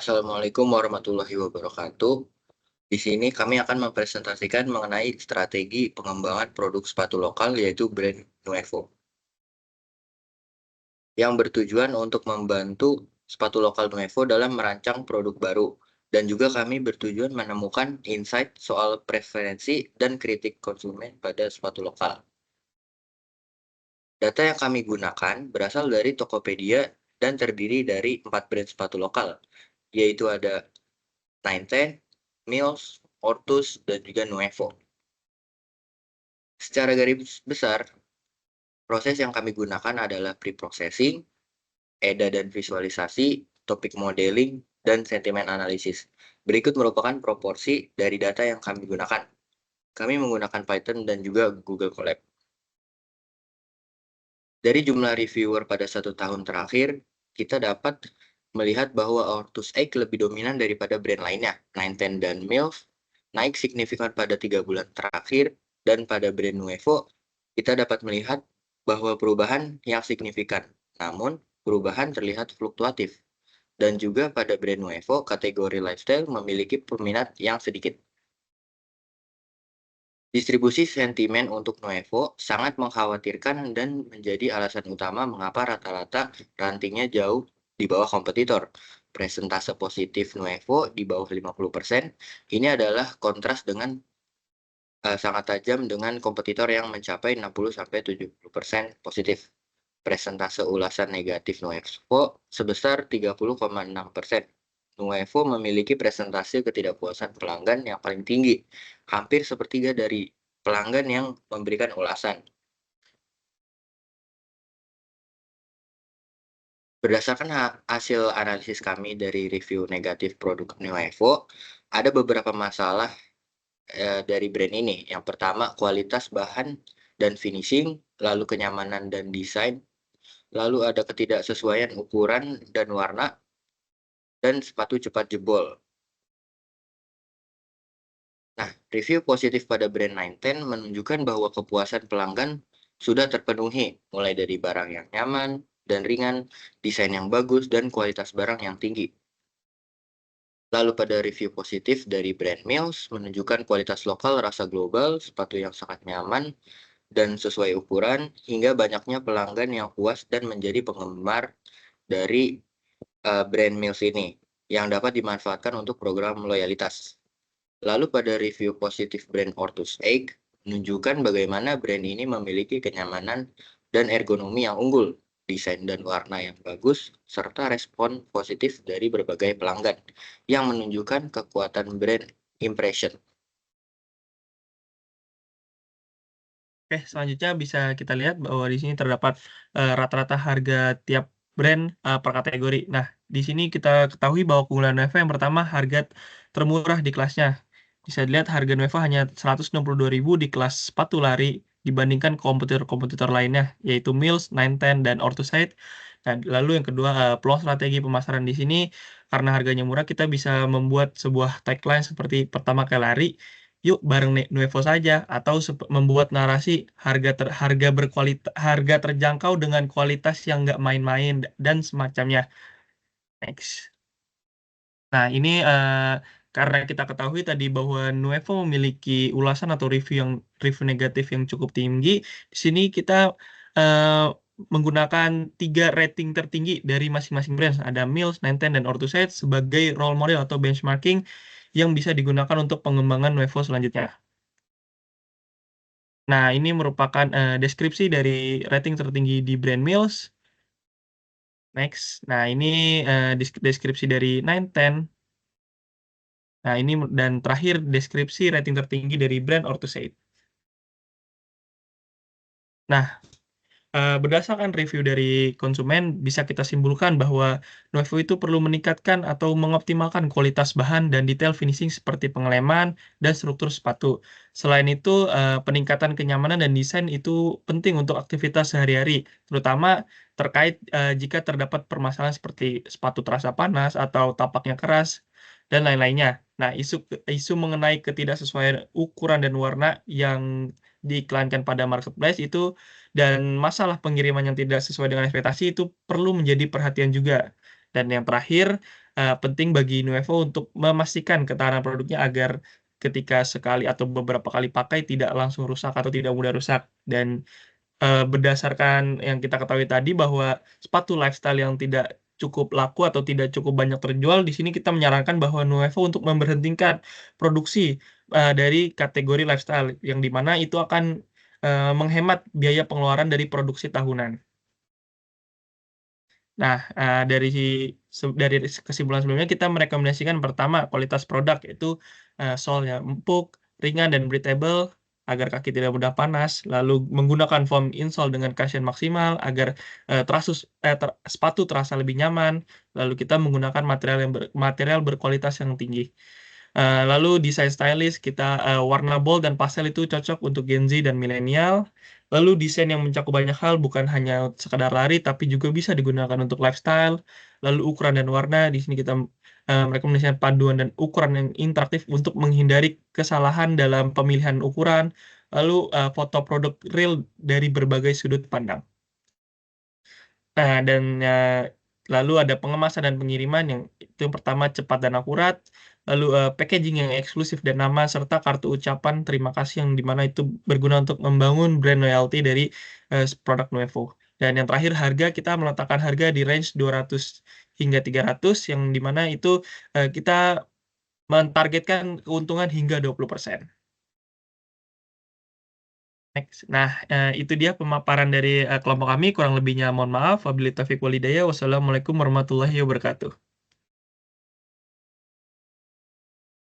Assalamualaikum warahmatullahi wabarakatuh. Di sini kami akan mempresentasikan mengenai strategi pengembangan produk sepatu lokal yaitu brand Nuevo yang bertujuan untuk membantu sepatu lokal Nuevo dalam merancang produk baru dan juga kami bertujuan menemukan insight soal preferensi dan kritik konsumen pada sepatu lokal. Data yang kami gunakan berasal dari Tokopedia dan terdiri dari 4 brand sepatu lokal, yaitu ada Nine Ten, Mills, Ortus, dan juga Nuevo. Secara garis besar, proses yang kami gunakan adalah pre-processing, EDA dan visualisasi, topik modeling, dan sentimen analisis. Berikut merupakan proporsi dari data yang kami gunakan. Kami menggunakan Python dan juga Google Colab. Dari jumlah reviewer pada 1 tahun terakhir, kita dapat melihat bahwa Ortus Egg lebih dominan daripada brand lainnya. Nine Ten dan Mills naik signifikan pada 3 bulan terakhir, dan pada brand Nuevo, kita dapat melihat bahwa perubahan yang signifikan, namun perubahan terlihat fluktuatif. Dan juga pada brand Nuevo, kategori lifestyle memiliki peminat yang sedikit. Distribusi sentimen untuk Nuevo sangat mengkhawatirkan dan menjadi alasan utama mengapa rata-rata rantingnya jauh di bawah kompetitor. Presentase positif Nuevo di bawah 50%, ini adalah kontras dengan sangat tajam dengan kompetitor yang mencapai 60-70% positif. Presentase ulasan negatif Nuevo sebesar 30,6%. Nuevo memiliki presentase ketidakpuasan pelanggan yang paling tinggi, hampir sepertiga dari pelanggan yang memberikan ulasan. Berdasarkan hasil analisis kami dari review negatif produk Nuevo, ada beberapa masalah dari brand ini. Yang pertama, kualitas bahan dan finishing, lalu kenyamanan dan desain, lalu ada ketidaksesuaian ukuran dan warna, dan sepatu cepat jebol. Nah, review positif pada brand Nine Ten menunjukkan bahwa kepuasan pelanggan sudah terpenuhi, mulai dari barang yang nyaman dan ringan, desain yang bagus, dan kualitas barang yang tinggi. Lalu pada review positif dari brand Mills menunjukkan kualitas lokal, rasa global, sepatu yang sangat nyaman dan sesuai ukuran, hingga banyaknya pelanggan yang puas dan menjadi penggemar dari brand Mills ini, yang dapat dimanfaatkan untuk program loyalitas. Lalu pada review positif brand Ortus Egg, menunjukkan bagaimana brand ini memiliki kenyamanan dan ergonomi yang unggul, desain dan warna yang bagus, serta respon positif dari berbagai pelanggan, yang menunjukkan kekuatan brand impression. Oke, selanjutnya bisa kita lihat bahwa di sini terdapat rata-rata harga tiap brand per kategori. Nah, di sini kita ketahui bahwa keunggulan Nuevo yang pertama harga termurah di kelasnya. Bisa dilihat harga Nuevo hanya 162.000 di kelas sepatu lari dibandingkan kompetitor-kompetitor lainnya, yaitu Mills, Nine Ten, dan Orthoside. Dan lalu yang kedua, peluang strategi pemasaran di sini, karena harganya murah, kita bisa membuat sebuah tagline seperti pertama kali lari, yuk bareng Nuevo saja, atau membuat narasi harga terjangkau dengan kualitas yang nggak main-main dan semacamnya. Next. Nah, ini karena kita ketahui tadi bahwa Nuevo memiliki ulasan atau review negatif yang cukup tinggi. Di sini kita menggunakan 3 rating tertinggi dari masing-masing brand. Ada Mills, Nine Ten, dan Orthoside sebagai role model atau benchmarking yang bisa digunakan untuk pengembangan Nuevo selanjutnya. Nah, ini merupakan deskripsi dari rating tertinggi di brand Mills. Next. Nah, ini deskripsi dari Nine Ten. Nah, ini dan terakhir deskripsi rating tertinggi dari brand Orthoside. Nah, berdasarkan review dari konsumen, bisa kita simpulkan bahwa Nuevo itu perlu meningkatkan atau mengoptimalkan kualitas bahan dan detail finishing seperti pengeleman dan struktur sepatu. Selain itu, peningkatan kenyamanan dan desain itu penting untuk aktivitas sehari-hari, terutama terkait jika terdapat permasalahan seperti sepatu terasa panas atau tapaknya keras, dan lain-lainnya. Nah, isu mengenai ketidaksesuaian ukuran dan warna yang diiklankan pada marketplace itu dan masalah pengiriman yang tidak sesuai dengan ekspektasi itu perlu menjadi perhatian juga. Dan yang terakhir, penting bagi Nuevo untuk memastikan ketahanan produknya agar ketika sekali atau beberapa kali pakai tidak langsung rusak atau tidak mudah rusak. Dan berdasarkan yang kita ketahui tadi bahwa sepatu lifestyle yang tidak cukup laku atau tidak cukup banyak terjual, di sini kita menyarankan bahwa Nuevo untuk memberhentikan produksi dari kategori lifestyle, yang dimana itu akan menghemat biaya pengeluaran dari produksi tahunan. Nah, dari kesimpulan sebelumnya kita merekomendasikan pertama kualitas produk yaitu solnya empuk, ringan dan breathable agar kaki tidak mudah panas, lalu menggunakan foam insole dengan cushion maksimal agar sepatu terasa lebih nyaman, lalu kita menggunakan material berkualitas yang tinggi. Lalu desain stylish kita warna bold dan pastel itu cocok untuk Gen Z dan milenial. Lalu desain yang mencakup banyak hal bukan hanya sekadar lari tapi juga bisa digunakan untuk lifestyle. Lalu ukuran dan warna di sini kita merekomendasikan paduan dan ukuran yang interaktif untuk menghindari kesalahan dalam pemilihan ukuran. Lalu foto produk real dari berbagai sudut pandang. Nah, dan lalu ada pengemasan dan pengiriman yang itu yang pertama cepat dan akurat, lalu packaging yang eksklusif dan nama serta kartu ucapan terima kasih yang dimana itu berguna untuk membangun brand loyalty dari produk Nuevo. Dan yang terakhir harga, kita meletakkan harga di range 200 hingga 300 yang dimana itu kita mentargetkan keuntungan hingga 20%. Next. Nah, itu dia pemaparan dari kelompok kami. Kurang lebihnya mohon maaf. Wabillahi taufiq walhidayah. Wassalamualaikum warahmatullahi wabarakatuh.